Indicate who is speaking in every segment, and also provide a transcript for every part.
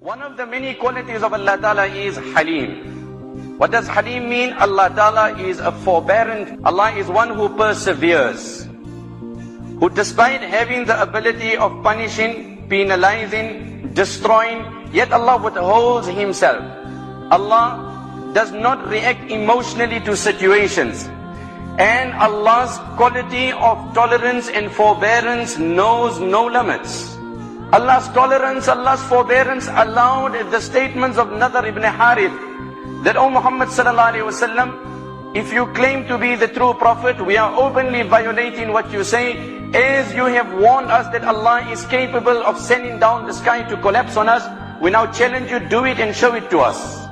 Speaker 1: One of the many qualities of Allah Ta'ala is Halim. What does Halim mean? Allah Ta'ala is a forbearant. Allah is one who perseveres, who despite having the ability of punishing, penalizing, destroying, yet Allah withholds Himself. Allah does not react emotionally to situations. And Allah's quality of tolerance and forbearance knows no limits. Allah's tolerance, Allah's forbearance allowed the statements of Nadar ibn Harith that, O Muhammad sallallahu alaihi wasallam, if you claim to be the true prophet, we are openly violating what you say, as you have warned us that Allah is capable of sending down the sky to collapse on us. We now challenge you, do it and show it to us.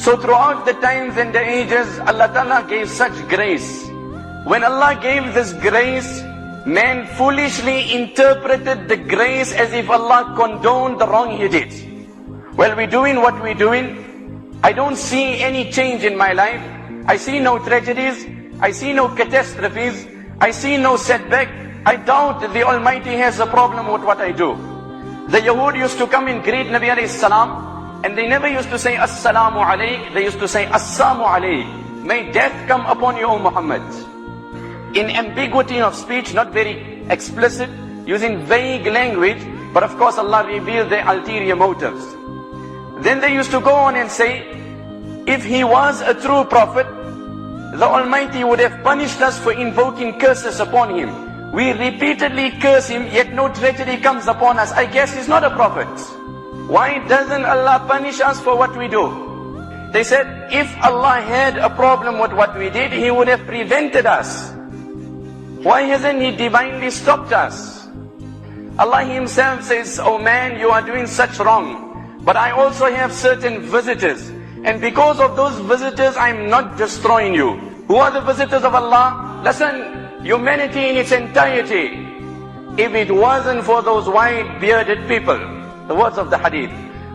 Speaker 1: So throughout the times and the ages, Allah Ta'ala gave such grace. When Allah gave this grace, man foolishly interpreted the grace as if Allah condoned the wrong he did. Well, we're doing what we're doing. I don't see any change in my life. I see no tragedies. I see no catastrophes. I see no setback. I doubt that the Almighty has a problem with what I do. The Yahud used to come and greet Nabi alayhi salam, and they never used to say Assalamu alayk. They used to say Assalamu alayk. May death come upon you, O Muhammad. In ambiguity of speech, not very explicit, using vague language, but of course Allah revealed their ulterior motives. Then they used to go on and say, if he was a true prophet, the Almighty would have punished us for invoking curses upon him. We repeatedly curse him, yet no tragedy comes upon us. I guess he's not a prophet. Why doesn't Allah punish us for what we do? They said, if Allah had a problem with what we did, He would have prevented us. Why hasn't He divinely stopped us? Allah Himself says, oh man, you are doing such wrong, but I also have certain visitors, and because of those visitors, I'm not destroying you. Who are the visitors of Allah? Listen, humanity in its entirety. If it wasn't for those white bearded people, the words of the hadith,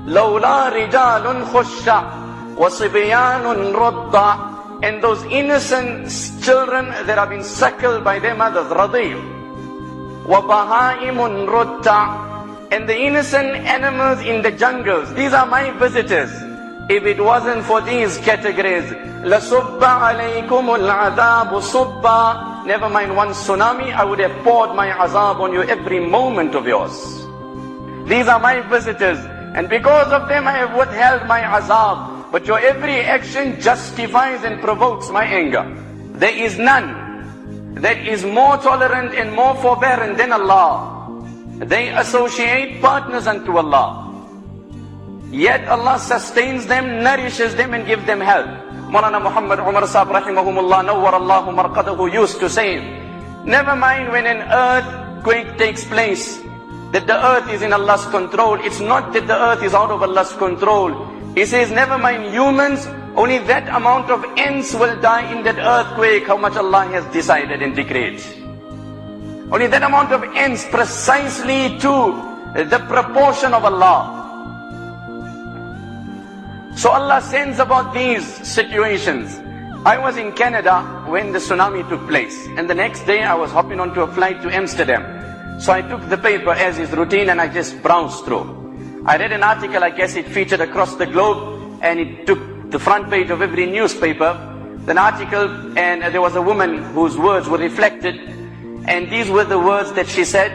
Speaker 1: لَوْلَا رِجَالٌ خُشَّ وَصِبْيَانٌ رُضَّ, and those innocent children that have been suckled by their mothers, radhi, وَبَهَائِمٌ رُدَّ, and the innocent animals in the jungles, these are my visitors. If it wasn't for these categories, لَصُبَّ عَلَيْكُمُ الْعَذَابُ صُبَّ, never mind one tsunami, I would have poured my azab on you every moment of yours. These are my visitors, and because of them I have withheld my azab. But your every action justifies and provokes my anger. There is none that is more tolerant and more forbearant than Allah. They associate partners unto Allah, yet Allah sustains them, nourishes them and gives them help. Maulana Muhammad Umar Sahib rahimahumullah nawwarallahu marqadahu used to say, never mind when an earthquake takes place, that the earth is in Allah's control. It's not that the earth is out of Allah's control. He says, never mind humans, only that amount of ants will die in that earthquake, how much Allah has decided and decreed. Only that amount of ants, precisely to the proportion of Allah. So Allah sends about these situations. I was in Canada when the tsunami took place, and the next day I was hopping onto a flight to Amsterdam. So I took the paper as is routine and I just browsed through. I read an article, I guess it featured across the globe, and it took the front page of every newspaper, an article, and there was a woman whose words were reflected, and these were the words that she said,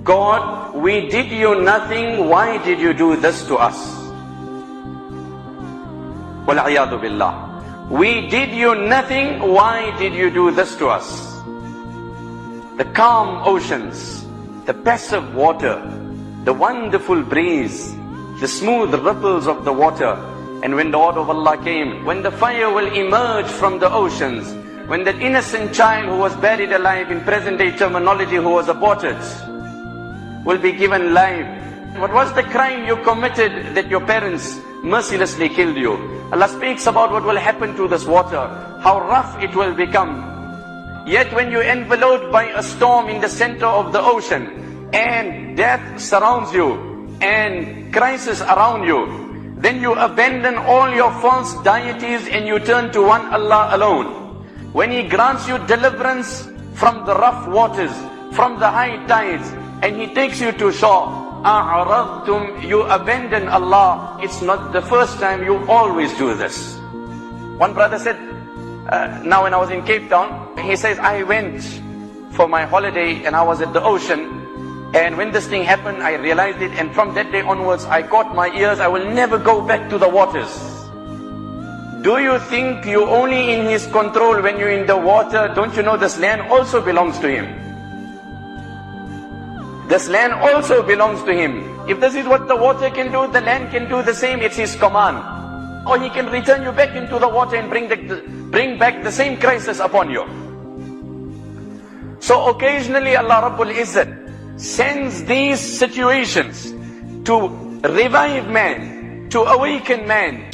Speaker 1: God, we did you nothing, why did you do this to us? Wal-'iyadu billah. We did you nothing, why did you do this to us? The calm oceans, the passive water, the wonderful breeze, the smooth ripples of the water, and when the order of Allah came, when the fire will emerge from the oceans, when that innocent child who was buried alive, in present day terminology, who was aborted, will be given life. What was the crime you committed that your parents mercilessly killed you? Allah speaks about what will happen to this water, how rough it will become. Yet when you're enveloped by a storm in the center of the ocean, and death surrounds you, and crisis around you, then you abandon all your false deities and you turn to one Allah alone. When He grants you deliverance from the rough waters, from the high tides, and He takes you to shore, أعرضتم, you abandon Allah. It's not the first time, you always do this. One brother said, now when I was in Cape Town, he says, I went for my holiday and I was at the ocean, and when this thing happened, I realized it, and from that day onwards, I caught my ears, I will never go back to the waters. Do you think you're only in His control when you're in the water? Don't you know this land also belongs to Him? This land also belongs to Him. If this is what the water can do, the land can do the same. It's His command. Or He can return you back into the water and bring back the same crisis upon you. So occasionally Allah Rabbul Izzat sends these situations to revive man, to awaken man,